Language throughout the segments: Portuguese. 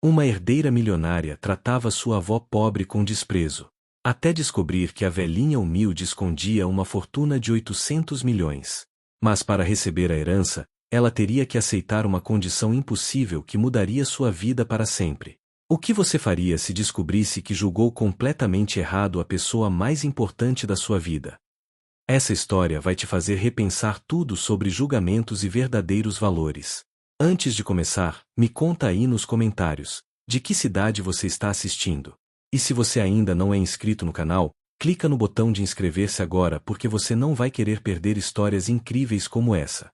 Uma herdeira milionária tratava sua avó pobre com desprezo, até descobrir que a velhinha humilde escondia uma fortuna de 800 milhões. Mas para receber a herança, ela teria que aceitar uma condição impossível que mudaria sua vida para sempre. O que você faria se descobrisse que julgou completamente errado a pessoa mais importante da sua vida? Essa história vai te fazer repensar tudo sobre julgamentos e verdadeiros valores. Antes de começar, me conta aí nos comentários, de que cidade você está assistindo. E se você ainda não é inscrito no canal, clica no botão de inscrever-se agora porque você não vai querer perder histórias incríveis como essa.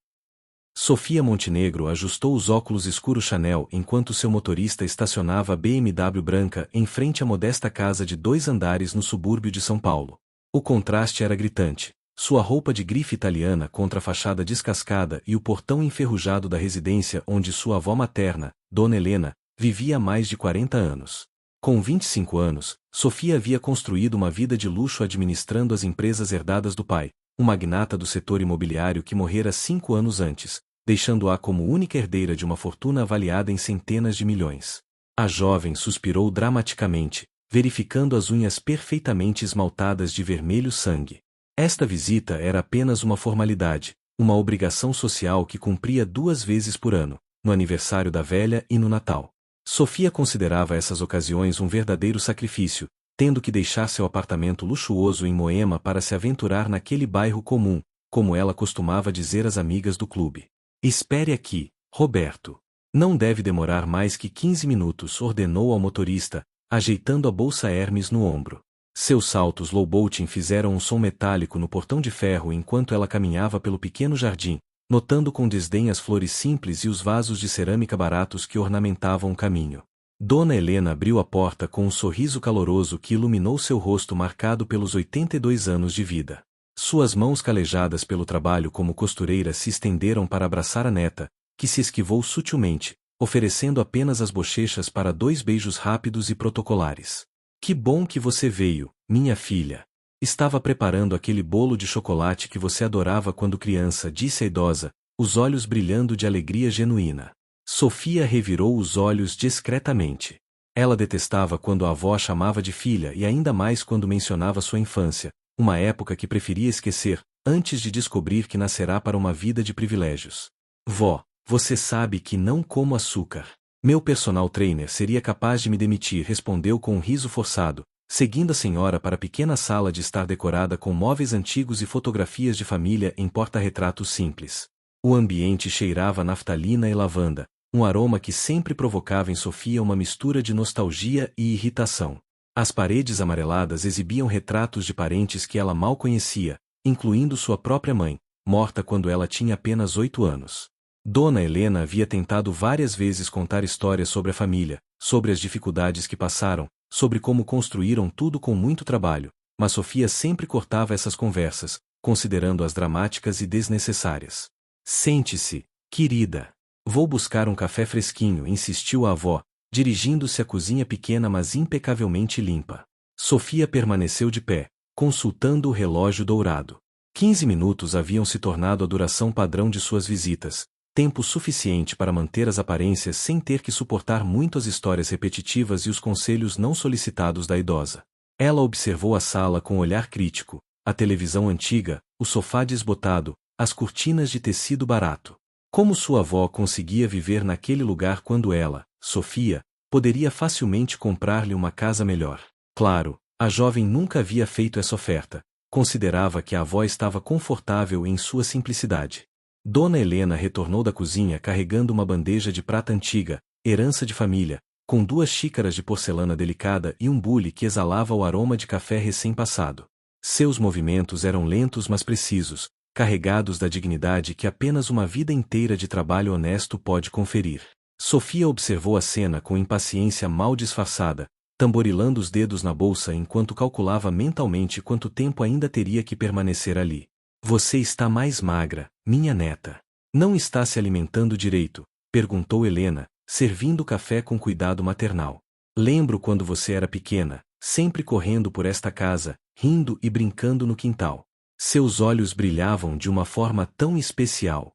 Sofia Montenegro ajustou os óculos escuros Chanel enquanto seu motorista estacionava a BMW branca em frente à modesta casa de 2 andares no subúrbio de São Paulo. O contraste era gritante. Sua roupa de grife italiana contra a fachada descascada e o portão enferrujado da residência onde sua avó materna, Dona Helena, vivia há mais de 40 anos. Com 25 anos, Sofia havia construído uma vida de luxo administrando as empresas herdadas do pai, um magnata do setor imobiliário que morrera 5 anos antes, deixando-a como única herdeira de uma fortuna avaliada em centenas de milhões. A jovem suspirou dramaticamente, verificando as unhas perfeitamente esmaltadas de vermelho sangue. Esta visita era apenas uma formalidade, uma obrigação social que cumpria 2 vezes por ano, no aniversário da velha e no Natal. Sofia considerava essas ocasiões um verdadeiro sacrifício, tendo que deixar seu apartamento luxuoso em Moema para se aventurar naquele bairro comum, como ela costumava dizer às amigas do clube. Espere aqui, Roberto. Não deve demorar mais que 15 minutos, ordenou ao motorista, ajeitando a bolsa Hermes no ombro. Seus saltos low-bolting fizeram um som metálico no portão de ferro enquanto ela caminhava pelo pequeno jardim, notando com desdém as flores simples e os vasos de cerâmica baratos que ornamentavam o caminho. Dona Helena abriu a porta com um sorriso caloroso que iluminou seu rosto marcado pelos 82 anos de vida. Suas mãos calejadas pelo trabalho como costureira se estenderam para abraçar a neta, que se esquivou sutilmente, oferecendo apenas as bochechas para 2 beijos rápidos e protocolares. Que bom que você veio, minha filha. Estava preparando aquele bolo de chocolate que você adorava quando criança, disse a idosa, os olhos brilhando de alegria genuína. Sofia revirou os olhos discretamente. Ela detestava quando a avó a chamava de filha e ainda mais quando mencionava sua infância, uma época que preferia esquecer, antes de descobrir que nascerá para uma vida de privilégios. Vó, você sabe que não como açúcar. Meu personal trainer seria capaz de me demitir, respondeu com um riso forçado, seguindo a senhora para a pequena sala de estar decorada com móveis antigos e fotografias de família em porta-retratos simples. O ambiente cheirava a naftalina e lavanda, um aroma que sempre provocava em Sofia uma mistura de nostalgia e irritação. As paredes amareladas exibiam retratos de parentes que ela mal conhecia, incluindo sua própria mãe, morta quando ela tinha apenas 8 anos. Dona Helena havia tentado várias vezes contar histórias sobre a família, sobre as dificuldades que passaram, sobre como construíram tudo com muito trabalho, mas Sofia sempre cortava essas conversas, considerando-as dramáticas e desnecessárias. Sente-se, querida. Vou buscar um café fresquinho, insistiu a avó, dirigindo-se à cozinha pequena mas impecavelmente limpa. Sofia permaneceu de pé, consultando o relógio dourado. 15 minutos haviam se tornado a duração padrão de suas visitas, tempo suficiente para manter as aparências sem ter que suportar muito as histórias repetitivas e os conselhos não solicitados da idosa. Ela observou a sala com olhar crítico, a televisão antiga, o sofá desbotado, as cortinas de tecido barato. Como sua avó conseguia viver naquele lugar quando ela, Sofia, poderia facilmente comprar-lhe uma casa melhor? Claro, a jovem nunca havia feito essa oferta. Considerava que a avó estava confortável em sua simplicidade. Dona Helena retornou da cozinha carregando uma bandeja de prata antiga, herança de família, com 2 xícaras de porcelana delicada e um bule que exalava o aroma de café recém-passado. Seus movimentos eram lentos mas precisos, carregados da dignidade que apenas uma vida inteira de trabalho honesto pode conferir. Sofia observou a cena com impaciência mal disfarçada, tamborilando os dedos na bolsa enquanto calculava mentalmente quanto tempo ainda teria que permanecer ali. Você está mais magra, minha neta. Não está se alimentando direito? Perguntou Helena, servindo o café com cuidado maternal. Lembro quando você era pequena, sempre correndo por esta casa, rindo e brincando no quintal. Seus olhos brilhavam de uma forma tão especial.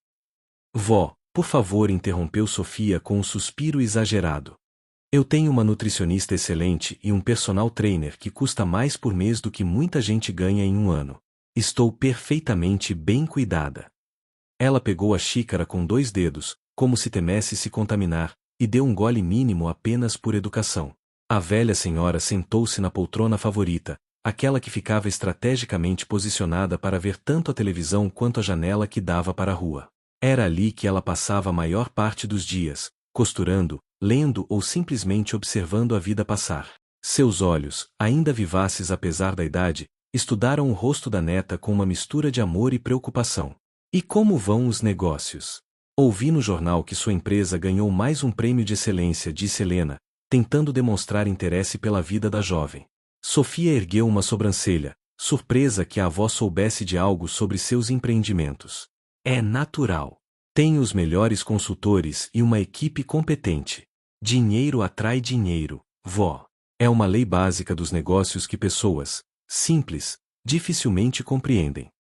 Vó, por favor, interrompeu Sofia com um suspiro exagerado. Eu tenho uma nutricionista excelente e um personal trainer que custa mais por mês do que muita gente ganha em um ano. Estou perfeitamente bem cuidada. Ela pegou a xícara com 2 dedos, como se temesse se contaminar, e deu um gole mínimo apenas por educação. A velha senhora sentou-se na poltrona favorita, aquela que ficava estrategicamente posicionada para ver tanto a televisão quanto a janela que dava para a rua. Era ali que ela passava a maior parte dos dias, costurando, lendo ou simplesmente observando a vida passar. Seus olhos, ainda vivaces apesar da idade, estudaram o rosto da neta com uma mistura de amor e preocupação. E como vão os negócios? Ouvi no jornal que sua empresa ganhou mais um prêmio de excelência, disse Helena, tentando demonstrar interesse pela vida da jovem. Sofia ergueu uma sobrancelha, surpresa que a avó soubesse de algo sobre seus empreendimentos. É natural. Tenho os melhores consultores e uma equipe competente. Dinheiro atrai dinheiro, vó. É uma lei básica dos negócios que pessoas, simples, dificilmente compreendem.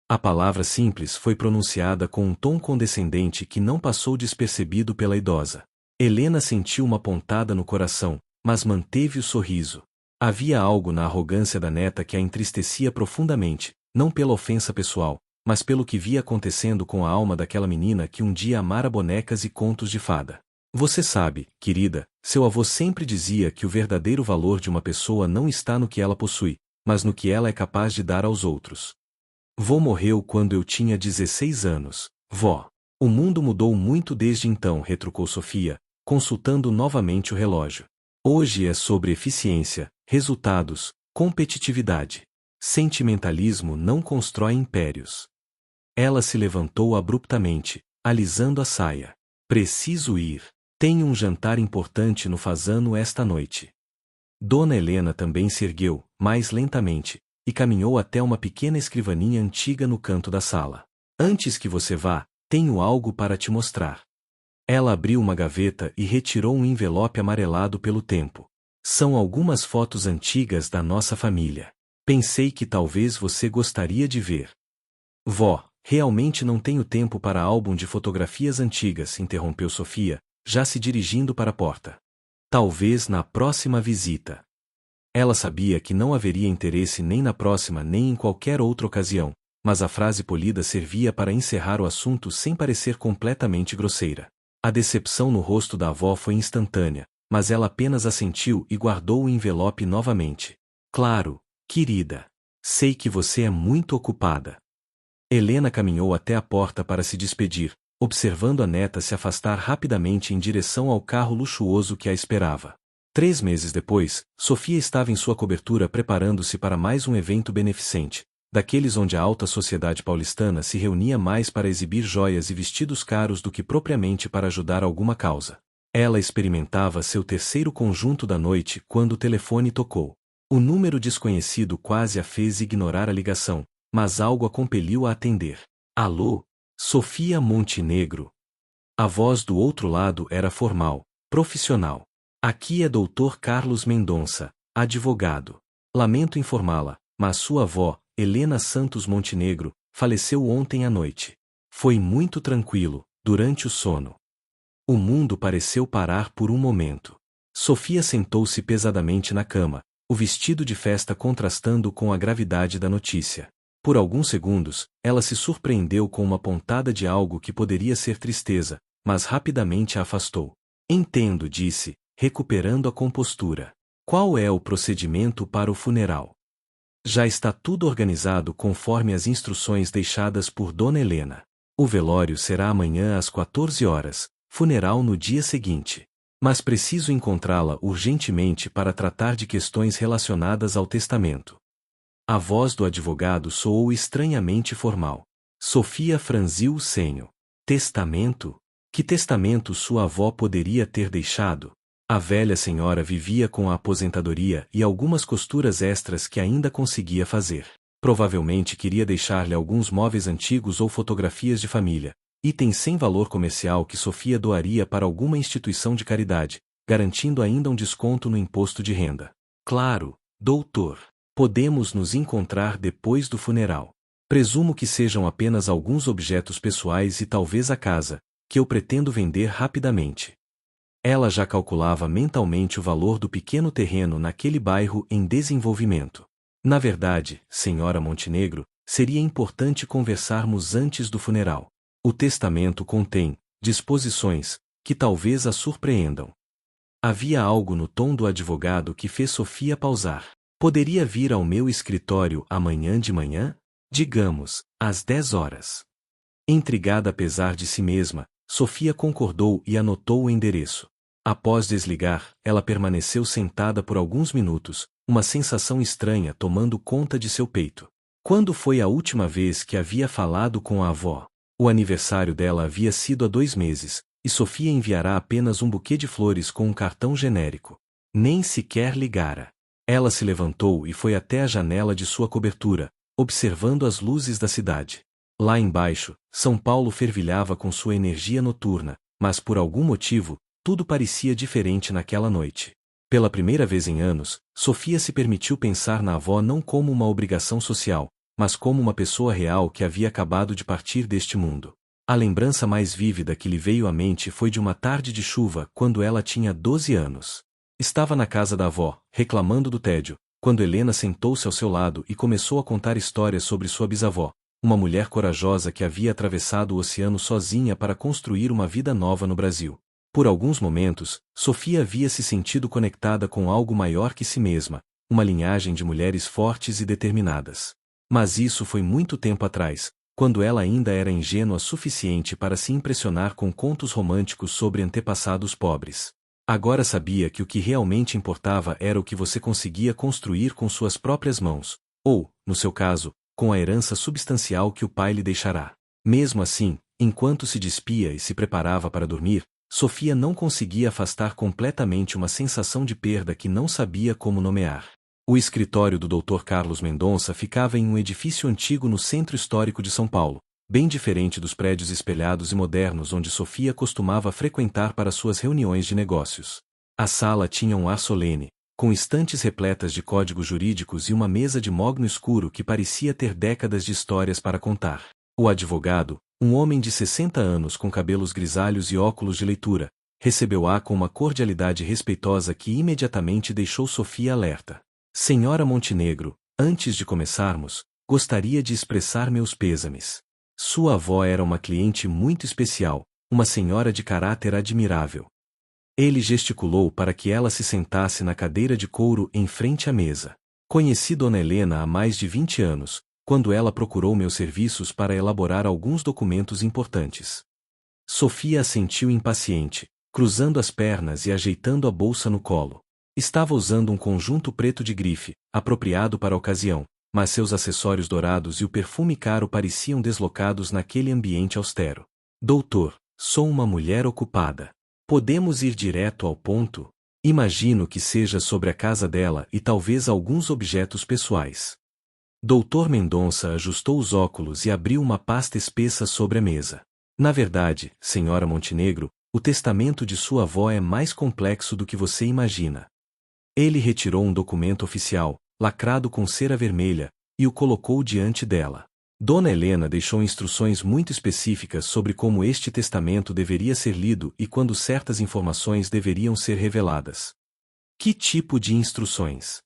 A palavra simples foi pronunciada com um tom condescendente que não passou despercebido pela idosa. Helena sentiu uma pontada no coração, mas manteve o sorriso. Havia algo na arrogância da neta que a entristecia profundamente, não pela ofensa pessoal, mas pelo que via acontecendo com a alma daquela menina que um dia amara bonecas e contos de fada. Você sabe, querida, seu avô sempre dizia que o verdadeiro valor de uma pessoa não está no que ela possui, mas no que ela é capaz de dar aos outros. Vô morreu quando eu tinha 16 anos, vó. O mundo mudou muito desde então, retrucou Sofia, consultando novamente o relógio. Hoje é sobre eficiência, resultados, competitividade. Sentimentalismo não constrói impérios. Ela se levantou abruptamente, alisando a saia. Preciso ir. Tenho um jantar importante no Fazano esta noite. Dona Helena também se ergueu, mais lentamente, e caminhou até uma pequena escrivaninha antiga no canto da sala. Antes que você vá, tenho algo para te mostrar. Ela abriu uma gaveta e retirou um envelope amarelado pelo tempo. São algumas fotos antigas da nossa família. Pensei que talvez você gostaria de ver. Vó, realmente não tenho tempo para álbum de fotografias antigas, interrompeu Sofia, já se dirigindo para a porta. Talvez na próxima visita. Ela sabia que não haveria interesse nem na próxima nem em qualquer outra ocasião, mas a frase polida servia para encerrar o assunto sem parecer completamente grosseira. A decepção no rosto da avó foi instantânea, mas ela apenas assentiu e guardou o envelope novamente. Claro, querida. Sei que você é muito ocupada. Helena caminhou até a porta para se despedir, observando a neta se afastar rapidamente em direção ao carro luxuoso que a esperava. 3 meses depois, Sofia estava em sua cobertura preparando-se para mais um evento beneficente, daqueles onde a alta sociedade paulistana se reunia mais para exibir joias e vestidos caros do que propriamente para ajudar alguma causa. Ela experimentava seu 3º conjunto da noite quando o telefone tocou. O número desconhecido quase a fez ignorar a ligação, mas algo a compeliu a atender. Alô? Sofia Montenegro. A voz do outro lado era formal, profissional. Aqui é Dr. Carlos Mendonça, advogado. Lamento informá-la, mas sua avó, Helena Santos Montenegro, faleceu ontem à noite. Foi muito tranquilo, durante o sono. O mundo pareceu parar por um momento. Sofia sentou-se pesadamente na cama, o vestido de festa contrastando com a gravidade da notícia. Por alguns segundos, ela se surpreendeu com uma pontada de algo que poderia ser tristeza, mas rapidamente a afastou. Entendo, disse, recuperando a compostura. Qual é o procedimento para o funeral? Já está tudo organizado conforme as instruções deixadas por Dona Helena. O velório será amanhã às 14 horas, funeral no dia seguinte. Mas preciso encontrá-la urgentemente para tratar de questões relacionadas ao testamento. A voz do advogado soou estranhamente formal. Sofia franziu o senho. Testamento? Que testamento sua avó poderia ter deixado? A velha senhora vivia com a aposentadoria e algumas costuras extras que ainda conseguia fazer. Provavelmente queria deixar-lhe alguns móveis antigos ou fotografias de família, itens sem valor comercial que Sofia doaria para alguma instituição de caridade, garantindo ainda um desconto no imposto de renda. Claro, doutor. Podemos nos encontrar depois do funeral. Presumo que sejam apenas alguns objetos pessoais e talvez a casa, que eu pretendo vender rapidamente. Ela já calculava mentalmente o valor do pequeno terreno naquele bairro em desenvolvimento. Na verdade, senhora Montenegro, seria importante conversarmos antes do funeral. O testamento contém disposições que talvez a surpreendam. Havia algo no tom do advogado que fez Sofia pausar. Poderia vir ao meu escritório amanhã de manhã? Digamos, às 10 horas. Intrigada apesar de si mesma, Sofia concordou e anotou o endereço. Após desligar, ela permaneceu sentada por alguns minutos, uma sensação estranha tomando conta de seu peito. Quando foi a última vez que havia falado com a avó? O aniversário dela havia sido há 2 meses, e Sofia enviará apenas um buquê de flores com um cartão genérico. Nem sequer ligara. Ela se levantou e foi até a janela de sua cobertura, observando as luzes da cidade. Lá embaixo, São Paulo fervilhava com sua energia noturna, mas por algum motivo, tudo parecia diferente naquela noite. Pela primeira vez em anos, Sofia se permitiu pensar na avó não como uma obrigação social, mas como uma pessoa real que havia acabado de partir deste mundo. A lembrança mais vívida que lhe veio à mente foi de uma tarde de chuva quando ela tinha 12 anos. Estava na casa da avó, reclamando do tédio, quando Helena sentou-se ao seu lado e começou a contar histórias sobre sua bisavó, uma mulher corajosa que havia atravessado o oceano sozinha para construir uma vida nova no Brasil. Por alguns momentos, Sofia havia se sentido conectada com algo maior que si mesma, uma linhagem de mulheres fortes e determinadas. Mas isso foi muito tempo atrás, quando ela ainda era ingênua suficiente para se impressionar com contos românticos sobre antepassados pobres. Agora sabia que o que realmente importava era o que você conseguia construir com suas próprias mãos, ou, no seu caso, com a herança substancial que o pai lhe deixará. Mesmo assim, enquanto se despia e se preparava para dormir, Sofia não conseguia afastar completamente uma sensação de perda que não sabia como nomear. O escritório do Dr. Carlos Mendonça ficava em um edifício antigo no centro histórico de São Paulo, bem diferente dos prédios espelhados e modernos onde Sofia costumava frequentar para suas reuniões de negócios. A sala tinha um ar solene, com estantes repletas de códigos jurídicos e uma mesa de mogno escuro que parecia ter décadas de histórias para contar. O advogado, um homem de 60 anos com cabelos grisalhos e óculos de leitura, recebeu-a com uma cordialidade respeitosa que imediatamente deixou Sofia alerta. Senhora Montenegro, antes de começarmos, gostaria de expressar meus pêsames. Sua avó era uma cliente muito especial, uma senhora de caráter admirável. Ele gesticulou para que ela se sentasse na cadeira de couro em frente à mesa. Conheci Dona Helena há mais de 20 anos, quando ela procurou meus serviços para elaborar alguns documentos importantes. Sofia assentiu impaciente, cruzando as pernas e ajeitando a bolsa no colo. Estava usando um conjunto preto de grife, apropriado para a ocasião, mas seus acessórios dourados e o perfume caro pareciam deslocados naquele ambiente austero. Doutor, sou uma mulher ocupada. Podemos ir direto ao ponto? Imagino que seja sobre a casa dela e talvez alguns objetos pessoais. Dr. Mendonça ajustou os óculos e abriu uma pasta espessa sobre a mesa. Na verdade, senhora Montenegro, o testamento de sua avó é mais complexo do que você imagina. Ele retirou um documento oficial, lacrado com cera vermelha, e o colocou diante dela. Dona Helena deixou instruções muito específicas sobre como este testamento deveria ser lido e quando certas informações deveriam ser reveladas. Que tipo de instruções?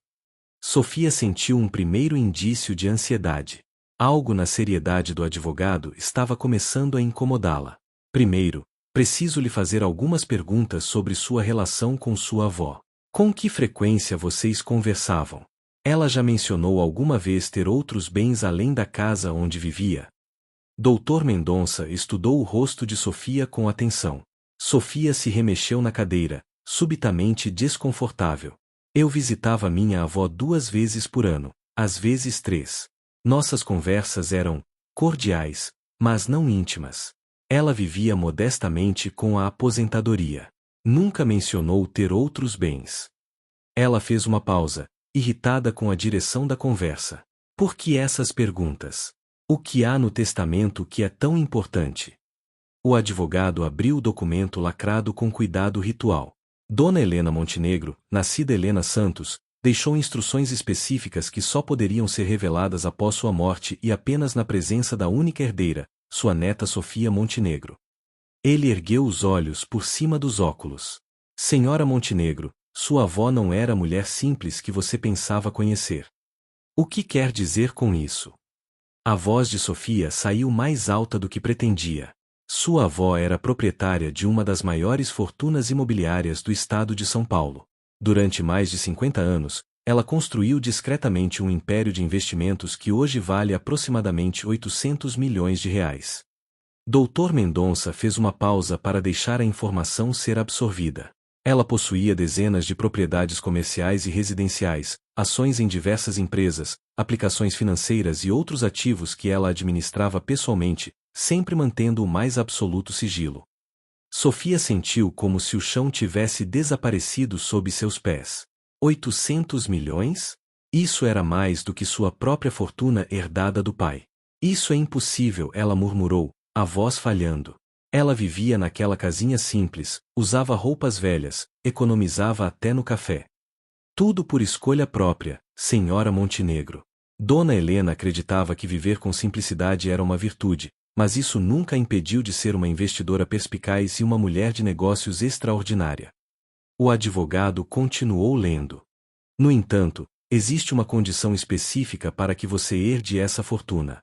Sofia sentiu um primeiro indício de ansiedade. Algo na seriedade do advogado estava começando a incomodá-la. Primeiro, preciso lhe fazer algumas perguntas sobre sua relação com sua avó. Com que frequência vocês conversavam? Ela já mencionou alguma vez ter outros bens além da casa onde vivia? Dr. Mendonça estudou o rosto de Sofia com atenção. Sofia se remexeu na cadeira, subitamente desconfortável. Eu visitava minha avó 2 vezes por ano, às vezes 3. Nossas conversas eram cordiais, mas não íntimas. Ela vivia modestamente com a aposentadoria. Nunca mencionou ter outros bens. Ela fez uma pausa, irritada com a direção da conversa. Por que essas perguntas? O que há no testamento que é tão importante? O advogado abriu o documento lacrado com cuidado ritual. Dona Helena Montenegro, nascida Helena Santos, deixou instruções específicas que só poderiam ser reveladas após sua morte e apenas na presença da única herdeira, sua neta Sofia Montenegro. Ele ergueu os olhos por cima dos óculos. Senhora Montenegro, sua avó não era a mulher simples que você pensava conhecer. O que quer dizer com isso? A voz de Sofia saiu mais alta do que pretendia. Sua avó era proprietária de uma das maiores fortunas imobiliárias do estado de São Paulo. Durante mais de 50 anos, ela construiu discretamente um império de investimentos que hoje vale aproximadamente 800 milhões de reais. Dr. Mendonça fez uma pausa para deixar a informação ser absorvida. Ela possuía dezenas de propriedades comerciais e residenciais, ações em diversas empresas, aplicações financeiras e outros ativos que ela administrava pessoalmente, sempre mantendo o mais absoluto sigilo. Sofia sentiu como se o chão tivesse desaparecido sob seus pés. 800 milhões? Isso era mais do que sua própria fortuna herdada do pai. Isso é impossível, ela murmurou, a voz falhando. Ela vivia naquela casinha simples, usava roupas velhas, economizava até no café. Tudo por escolha própria, senhora Montenegro. Dona Helena acreditava que viver com simplicidade era uma virtude, mas isso nunca a impediu de ser uma investidora perspicaz e uma mulher de negócios extraordinária. O advogado continuou lendo. No entanto, existe uma condição específica para que você herde essa fortuna.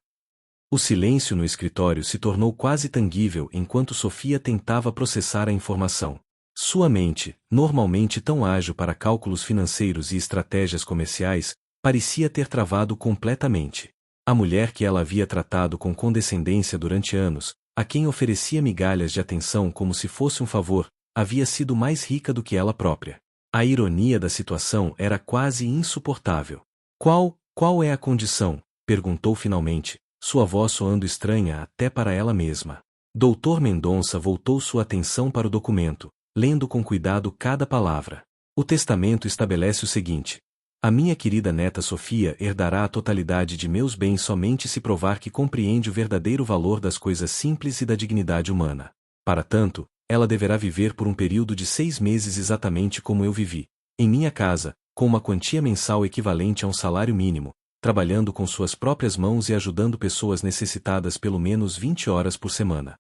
O silêncio no escritório se tornou quase tangível enquanto Sofia tentava processar a informação. Sua mente, normalmente tão ágil para cálculos financeiros e estratégias comerciais, parecia ter travado completamente. A mulher que ela havia tratado com condescendência durante anos, a quem oferecia migalhas de atenção como se fosse um favor, havia sido mais rica do que ela própria. A ironia da situação era quase insuportável. Qual é a condição? Perguntou finalmente, sua voz soando estranha até para ela mesma. Dr. Mendonça voltou sua atenção para o documento, lendo com cuidado cada palavra. O testamento estabelece o seguinte: a minha querida neta Sofia herdará a totalidade de meus bens somente se provar que compreende o verdadeiro valor das coisas simples e da dignidade humana. Para tanto, ela deverá viver por um período de 6 meses exatamente como eu vivi, em minha casa, com uma quantia mensal equivalente a um salário mínimo, trabalhando com suas próprias mãos e ajudando pessoas necessitadas pelo menos 20 horas por semana.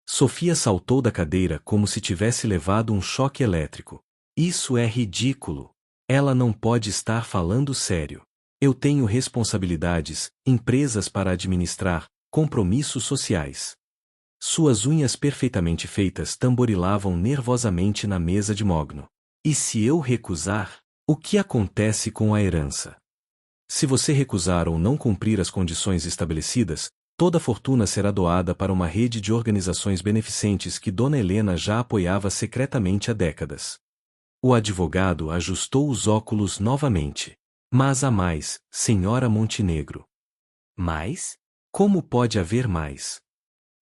Sofia saltou da cadeira como se tivesse levado um choque elétrico. Isso é ridículo. Ela não pode estar falando sério. Eu tenho responsabilidades, empresas para administrar, compromissos sociais. Suas unhas perfeitamente feitas tamborilavam nervosamente na mesa de mogno. E se eu recusar? O que acontece com a herança? Se você recusar ou não cumprir as condições estabelecidas, toda a fortuna será doada para uma rede de organizações beneficentes que Dona Helena já apoiava secretamente há décadas. O advogado ajustou os óculos novamente. Mas há mais, senhora Montenegro. Mais? Como pode haver mais?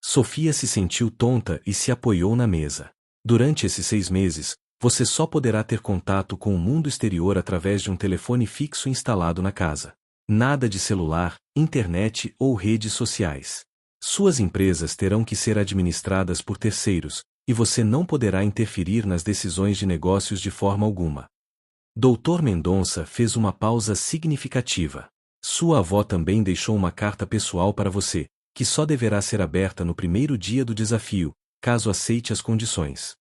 Sofia se sentiu tonta e se apoiou na mesa. Durante esses 6 meses, você só poderá ter contato com o mundo exterior através de um telefone fixo instalado na casa. Nada de celular, internet ou redes sociais. Suas empresas terão que ser administradas por terceiros, e você não poderá interferir nas decisões de negócios de forma alguma. Dr. Mendonça fez uma pausa significativa. Sua avó também deixou uma carta pessoal para você, que só deverá ser aberta no primeiro dia do desafio, caso aceite as condições.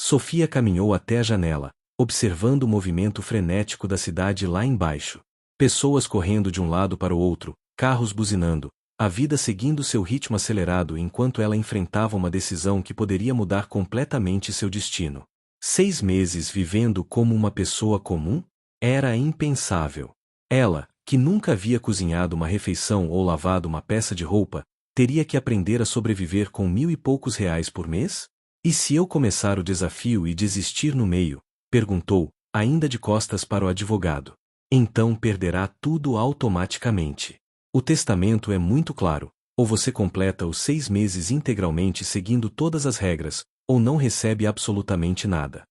Sofia caminhou até a janela, observando o movimento frenético da cidade lá embaixo. Pessoas correndo de um lado para o outro, carros buzinando, a vida seguindo seu ritmo acelerado enquanto ela enfrentava uma decisão que poderia mudar completamente seu destino. 6 meses vivendo como uma pessoa comum? Era impensável. Ela, que nunca havia cozinhado uma refeição ou lavado uma peça de roupa, teria que aprender a sobreviver com 1.000 e poucos reais por mês? E se eu começar o desafio e desistir no meio? Perguntou, ainda de costas para o advogado. Então perderá tudo automaticamente. O testamento é muito claro: ou você completa os 6 meses integralmente seguindo todas as regras, ou não recebe absolutamente nada.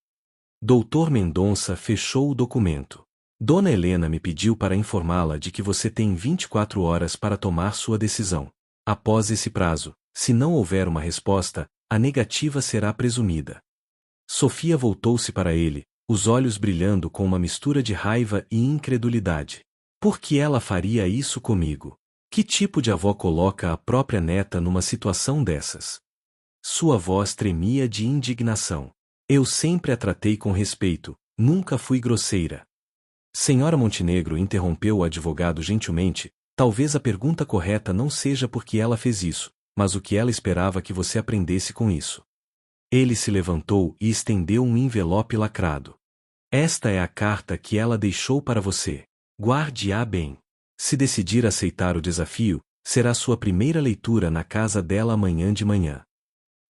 Dr. Mendonça fechou o documento. Dona Helena me pediu para informá-la de que você tem 24 horas para tomar sua decisão. Após esse prazo, se não houver uma resposta, a negativa será presumida. Sofia voltou-se para ele, os olhos brilhando com uma mistura de raiva e incredulidade. Por que ela faria isso comigo? Que tipo de avó coloca a própria neta numa situação dessas? Sua voz tremia de indignação. Eu sempre a tratei com respeito, nunca fui grosseira. Senhora Montenegro, interrompeu o advogado gentilmente, talvez a pergunta correta não seja por que ela fez isso, mas o que ela esperava que você aprendesse com isso. Ele se levantou e estendeu um envelope lacrado. Esta é a carta que ela deixou para você. Guarde-a bem. Se decidir aceitar o desafio, será sua primeira leitura na casa dela amanhã de manhã.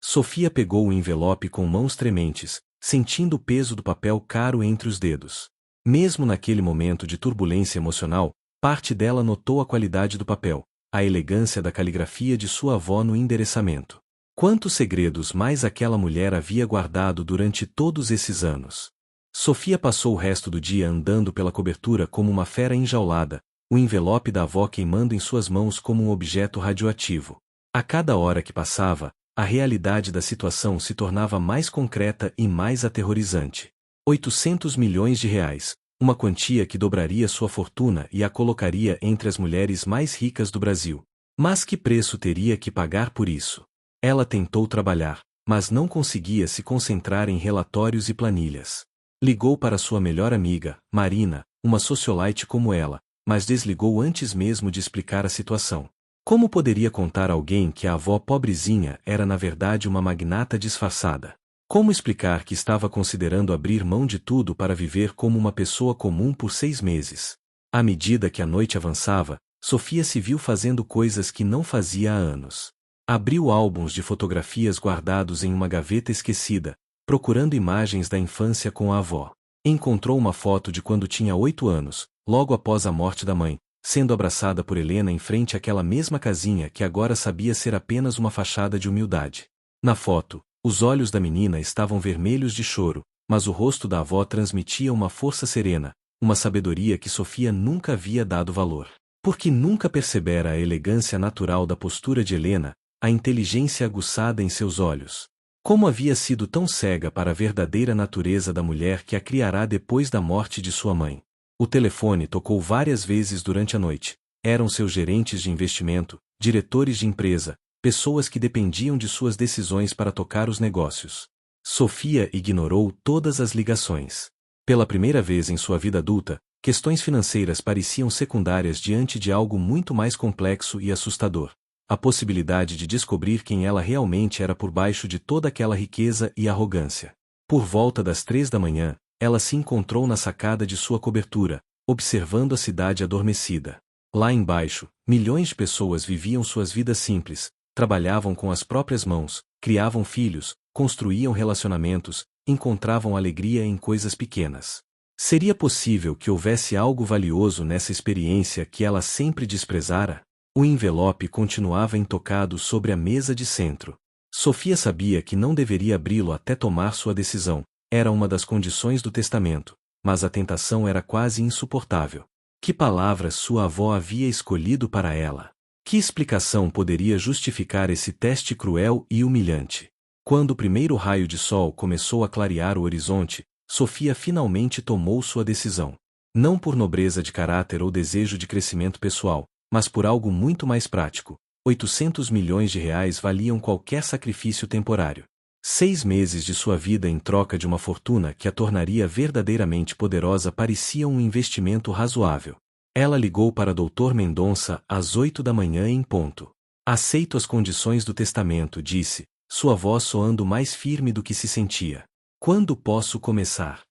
Sofia pegou o envelope com mãos trementes, sentindo o peso do papel caro entre os dedos. Mesmo naquele momento de turbulência emocional, parte dela notou a qualidade do papel, a elegância da caligrafia de sua avó no endereçamento. Quantos segredos mais aquela mulher havia guardado durante todos esses anos? Sofia passou o resto do dia andando pela cobertura como uma fera enjaulada, o envelope da avó queimando em suas mãos como um objeto radioativo. A cada hora que passava, a realidade da situação se tornava mais concreta e mais aterrorizante. 800 milhões de reais, uma quantia que dobraria sua fortuna e a colocaria entre as mulheres mais ricas do Brasil. Mas que preço teria que pagar por isso? Ela tentou trabalhar, mas não conseguia se concentrar em relatórios e planilhas. Ligou para sua melhor amiga, Marina, uma socialite como ela, mas desligou antes mesmo de explicar a situação. Como poderia contar a alguém que a avó pobrezinha era na verdade uma magnata disfarçada? Como explicar que estava considerando abrir mão de tudo para viver como uma pessoa comum por 6 meses? À medida que a noite avançava, Sofia se viu fazendo coisas que não fazia há anos. Abriu álbuns de fotografias guardados em uma gaveta esquecida, procurando imagens da infância com a avó. Encontrou uma foto de quando tinha 8 anos, logo após a morte da mãe, sendo abraçada por Helena em frente àquela mesma casinha que agora sabia ser apenas uma fachada de humildade. Na foto, os olhos da menina estavam vermelhos de choro, mas o rosto da avó transmitia uma força serena, uma sabedoria que Sofia nunca havia dado valor. Porque nunca percebera a elegância natural da postura de Helena, a inteligência aguçada em seus olhos. Como havia sido tão cega para a verdadeira natureza da mulher que a criará depois da morte de sua mãe. O telefone tocou várias vezes durante a noite. Eram seus gerentes de investimento, diretores de empresa, pessoas que dependiam de suas decisões para tocar os negócios. Sofia ignorou todas as ligações. Pela primeira vez em sua vida adulta, questões financeiras pareciam secundárias diante de algo muito mais complexo e assustador. A possibilidade de descobrir quem ela realmente era por baixo de toda aquela riqueza e arrogância. Por volta das 3 da manhã, ela se encontrou na sacada de sua cobertura, observando a cidade adormecida. Lá embaixo, milhões de pessoas viviam suas vidas simples, trabalhavam com as próprias mãos, criavam filhos, construíam relacionamentos, encontravam alegria em coisas pequenas. Seria possível que houvesse algo valioso nessa experiência que ela sempre desprezara? O envelope continuava intocado sobre a mesa de centro. Sofia sabia que não deveria abri-lo até tomar sua decisão. Era uma das condições do testamento, mas a tentação era quase insuportável. Que palavras sua avó havia escolhido para ela? Que explicação poderia justificar esse teste cruel e humilhante? Quando o primeiro raio de sol começou a clarear o horizonte, Sofia finalmente tomou sua decisão. Não por nobreza de caráter ou desejo de crescimento pessoal, mas por algo muito mais prático. 800 milhões de reais valiam qualquer sacrifício temporário. 6 meses de sua vida em troca de uma fortuna que a tornaria verdadeiramente poderosa parecia um investimento razoável. Ela ligou para Dr. Mendonça às 8 da manhã em ponto. Aceito as condições do testamento, disse, sua voz soando mais firme do que se sentia. Quando posso começar?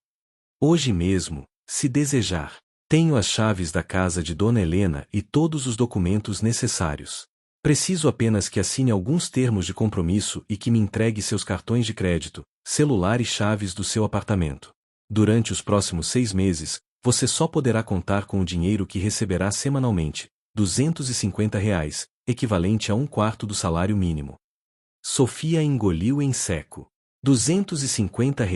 Hoje mesmo, se desejar. Tenho as chaves da casa de Dona Helena e todos os documentos necessários. Preciso apenas que assine alguns termos de compromisso e que me entregue seus cartões de crédito, celular e chaves do seu apartamento. Durante os próximos 6 meses, você só poderá contar com o dinheiro que receberá semanalmente, R$ 250, equivalente a 1/4 do salário mínimo. Sofia engoliu em seco. R$ 250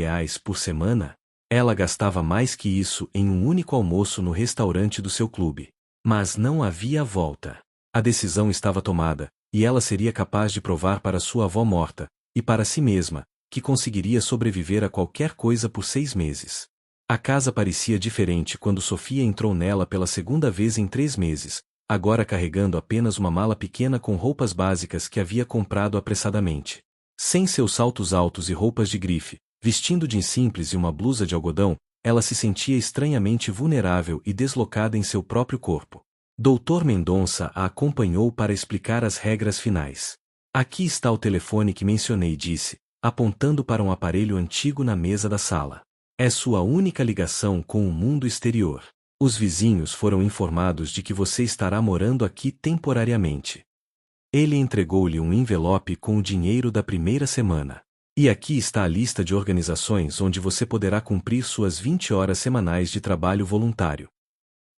por semana? Ela gastava mais que isso em um único almoço no restaurante do seu clube. Mas não havia volta. A decisão estava tomada, e ela seria capaz de provar para sua avó morta, e para si mesma, que conseguiria sobreviver a qualquer coisa por 6 meses. A casa parecia diferente quando Sofia entrou nela pela segunda vez em 3 meses, agora carregando apenas uma mala pequena com roupas básicas que havia comprado apressadamente. Sem seus saltos altos e roupas de grife, Vestindo jeans simples e uma blusa de algodão, ela se sentia estranhamente vulnerável e deslocada em seu próprio corpo. Dr. Mendonça a acompanhou para explicar as regras finais. Aqui está o telefone que mencionei, disse, apontando para um aparelho antigo na mesa da sala. É sua única ligação com o mundo exterior. Os vizinhos foram informados de que você estará morando aqui temporariamente. Ele entregou-lhe um envelope com o dinheiro da primeira semana. E aqui está a lista de organizações onde você poderá cumprir suas 20 horas semanais de trabalho voluntário.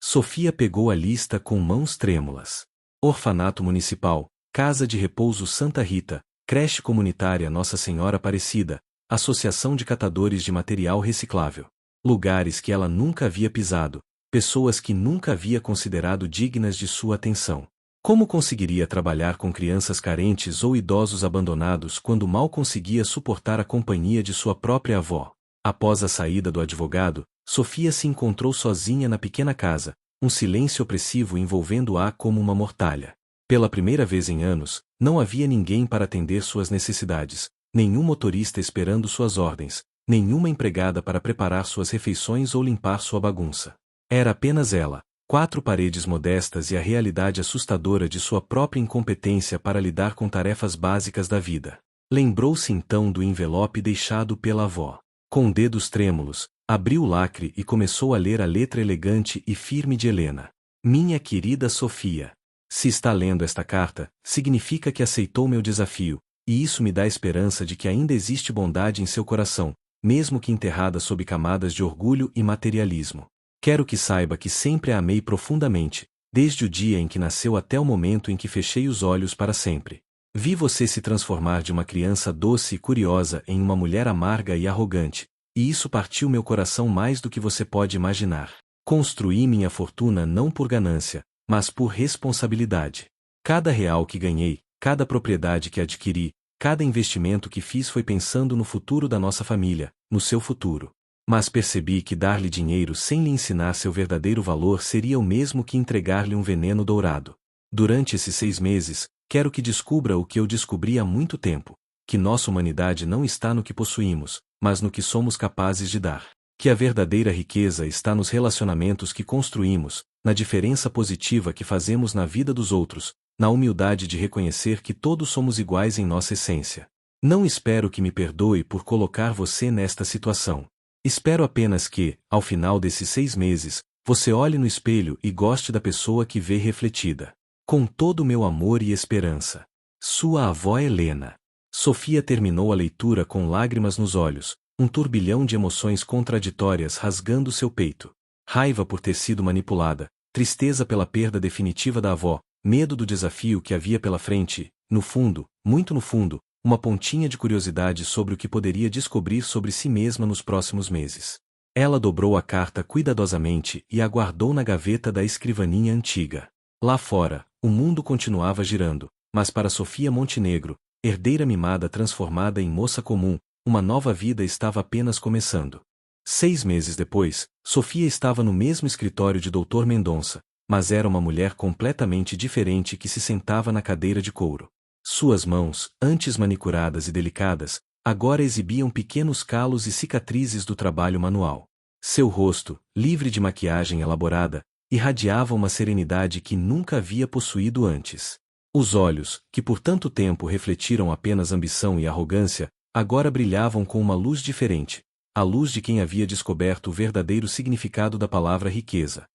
Sofia pegou a lista com mãos trêmulas. Orfanato Municipal, Casa de Repouso Santa Rita, Creche Comunitária Nossa Senhora Aparecida, Associação de Catadores de Material Reciclável. Lugares que ela nunca havia pisado, pessoas que nunca havia considerado dignas de sua atenção. Como conseguiria trabalhar com crianças carentes ou idosos abandonados quando mal conseguia suportar a companhia de sua própria avó? Após a saída do advogado, Sofia se encontrou sozinha na pequena casa, um silêncio opressivo envolvendo-a como uma mortalha. Pela primeira vez em anos, não havia ninguém para atender suas necessidades, nenhum motorista esperando suas ordens, nenhuma empregada para preparar suas refeições ou limpar sua bagunça. Era apenas ela, 4 paredes modestas e a realidade assustadora de sua própria incompetência para lidar com tarefas básicas da vida. Lembrou-se então do envelope deixado pela avó. Com dedos trêmulos, abriu o lacre e começou a ler a letra elegante e firme de Helena. Minha querida Sofia. Se está lendo esta carta, significa que aceitou meu desafio, e isso me dá esperança de que ainda existe bondade em seu coração, mesmo que enterrada sob camadas de orgulho e materialismo. Quero que saiba que sempre a amei profundamente, desde o dia em que nasceu até o momento em que fechei os olhos para sempre. Vi você se transformar de uma criança doce e curiosa em uma mulher amarga e arrogante, e isso partiu meu coração mais do que você pode imaginar. Construí minha fortuna não por ganância, mas por responsabilidade. Cada real que ganhei, cada propriedade que adquiri, cada investimento que fiz foi pensando no futuro da nossa família, no seu futuro. Mas percebi que dar-lhe dinheiro sem lhe ensinar seu verdadeiro valor seria o mesmo que entregar-lhe um veneno dourado. Durante esses 6 meses, quero que descubra o que eu descobri há muito tempo, que nossa humanidade não está no que possuímos, mas no que somos capazes de dar. Que a verdadeira riqueza está nos relacionamentos que construímos, na diferença positiva que fazemos na vida dos outros, na humildade de reconhecer que todos somos iguais em nossa essência. Não espero que me perdoe por colocar você nesta situação. Espero apenas que, ao final desses 6 meses, você olhe no espelho e goste da pessoa que vê refletida. Com todo o meu amor e esperança. Sua avó Helena. Sofia terminou a leitura com lágrimas nos olhos, um turbilhão de emoções contraditórias rasgando seu peito. Raiva por ter sido manipulada, tristeza pela perda definitiva da avó, medo do desafio que havia pela frente, no fundo, muito no fundo, uma pontinha de curiosidade sobre o que poderia descobrir sobre si mesma nos próximos meses. Ela dobrou a carta cuidadosamente e a guardou na gaveta da escrivaninha antiga. Lá fora, o mundo continuava girando, mas para Sofia Montenegro, herdeira mimada transformada em moça comum, uma nova vida estava apenas começando. 6 meses depois, Sofia estava no mesmo escritório de Dr. Mendonça, mas era uma mulher completamente diferente que se sentava na cadeira de couro. Suas mãos, antes manicuradas e delicadas, agora exibiam pequenos calos e cicatrizes do trabalho manual. Seu rosto, livre de maquiagem elaborada, irradiava uma serenidade que nunca havia possuído antes. Os olhos, que por tanto tempo refletiram apenas ambição e arrogância, agora brilhavam com uma luz diferente, a luz de quem havia descoberto o verdadeiro significado da palavra riqueza.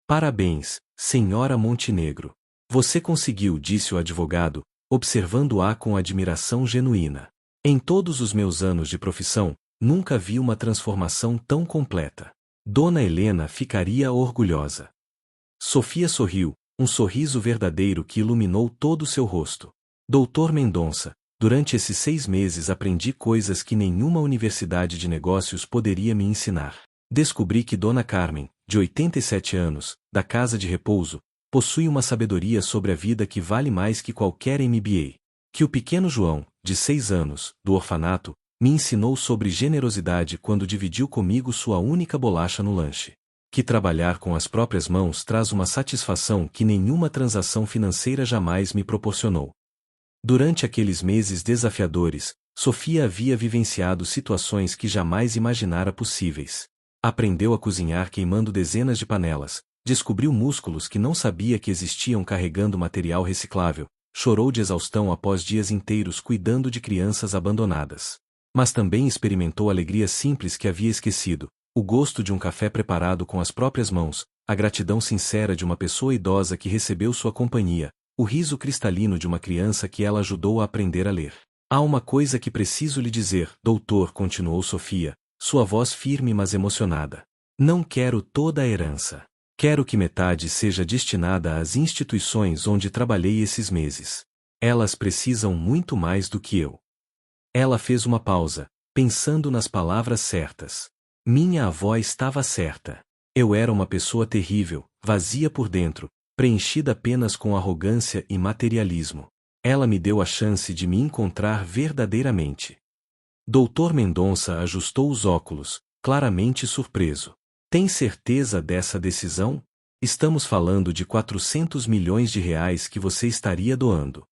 Parabéns, senhora Montenegro. Você conseguiu, disse o advogado, observando-a com admiração genuína. Em todos os meus anos de profissão, nunca vi uma transformação tão completa. Dona Helena ficaria orgulhosa. Sofia sorriu, um sorriso verdadeiro que iluminou todo o seu rosto. Doutor Mendonça, durante esses 6 meses aprendi coisas que nenhuma universidade de negócios poderia me ensinar. Descobri que Dona Carmen, de 87 anos, da Casa de Repouso, possui uma sabedoria sobre a vida que vale mais que qualquer MBA. Que o pequeno João, de 6 anos, do orfanato, me ensinou sobre generosidade quando dividiu comigo sua única bolacha no lanche. Que trabalhar com as próprias mãos traz uma satisfação que nenhuma transação financeira jamais me proporcionou. Durante aqueles meses desafiadores, Sofia havia vivenciado situações que jamais imaginara possíveis. Aprendeu a cozinhar queimando dezenas de panelas, descobriu músculos que não sabia que existiam carregando material reciclável, chorou de exaustão após dias inteiros cuidando de crianças abandonadas. Mas também experimentou alegrias simples que havia esquecido, o gosto de um café preparado com as próprias mãos, a gratidão sincera de uma pessoa idosa que recebeu sua companhia, o riso cristalino de uma criança que ela ajudou a aprender a ler. Há uma coisa que preciso lhe dizer, doutor, continuou Sofia, sua voz firme mas emocionada. Não quero toda a herança. Quero que metade seja destinada às instituições onde trabalhei esses meses. Elas precisam muito mais do que eu. Ela fez uma pausa, pensando nas palavras certas. Minha avó estava certa. Eu era uma pessoa terrível, vazia por dentro, preenchida apenas com arrogância e materialismo. Ela me deu a chance de me encontrar verdadeiramente. Dr. Mendonça ajustou os óculos, claramente surpreso. Tem certeza dessa decisão? Estamos falando de 400 milhões de reais que você estaria doando.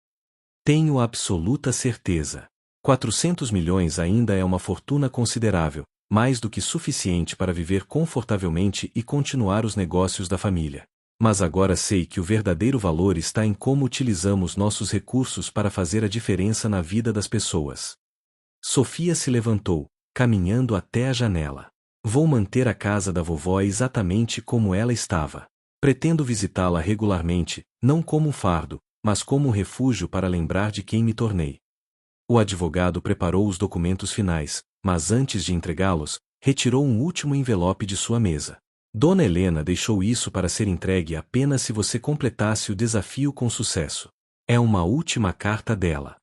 Tenho absoluta certeza. 400 milhões ainda é uma fortuna considerável, mais do que suficiente para viver confortavelmente e continuar os negócios da família. Mas agora sei que o verdadeiro valor está em como utilizamos nossos recursos para fazer a diferença na vida das pessoas. Sofia se levantou, caminhando até a janela. Vou manter a casa da vovó exatamente como ela estava. Pretendo visitá-la regularmente, não como um fardo, mas como um refúgio para lembrar de quem me tornei. O advogado preparou os documentos finais, mas antes de entregá-los, retirou um último envelope de sua mesa. Dona Helena deixou isso para ser entregue apenas se você completasse o desafio com sucesso. É uma última carta dela.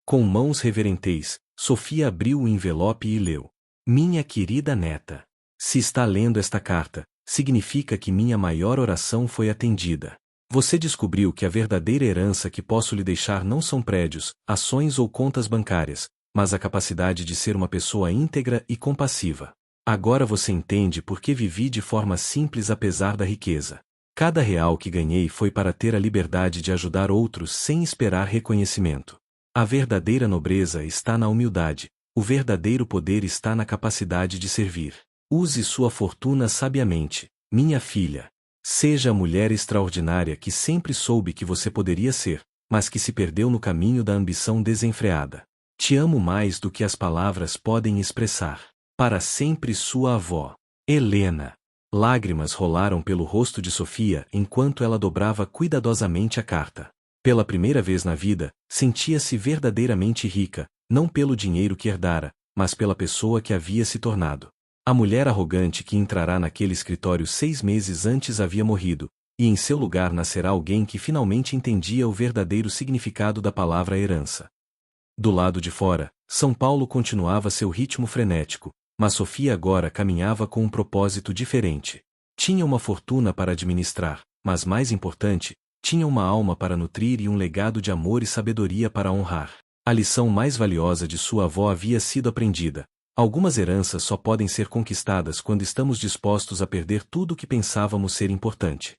Com mãos reverenteis, Sofia abriu o envelope e leu. Minha querida neta. Se está lendo esta carta, significa que minha maior oração foi atendida. Você descobriu que a verdadeira herança que posso lhe deixar não são prédios, ações ou contas bancárias, mas a capacidade de ser uma pessoa íntegra e compassiva. Agora você entende por que vivi de forma simples apesar da riqueza. Cada real que ganhei foi para ter a liberdade de ajudar outros sem esperar reconhecimento. A verdadeira nobreza está na humildade, o verdadeiro poder está na capacidade de servir. Use sua fortuna sabiamente, minha filha. Seja a mulher extraordinária que sempre soube que você poderia ser, mas que se perdeu no caminho da ambição desenfreada. Te amo mais do que as palavras podem expressar. Para sempre sua avó, Helena. Lágrimas rolaram pelo rosto de Sofia enquanto ela dobrava cuidadosamente a carta. Pela primeira vez na vida, sentia-se verdadeiramente rica, não pelo dinheiro que herdara, mas pela pessoa que havia se tornado. A mulher arrogante que entrará naquele escritório 6 meses antes havia morrido, e em seu lugar nascerá alguém que finalmente entendia o verdadeiro significado da palavra herança. Do lado de fora, São Paulo continuava seu ritmo frenético, mas Sofia agora caminhava com um propósito diferente. Tinha uma fortuna para administrar, mas mais importante, tinha uma alma para nutrir e um legado de amor e sabedoria para honrar. A lição mais valiosa de sua avó havia sido aprendida. Algumas heranças só podem ser conquistadas quando estamos dispostos a perder tudo o que pensávamos ser importante.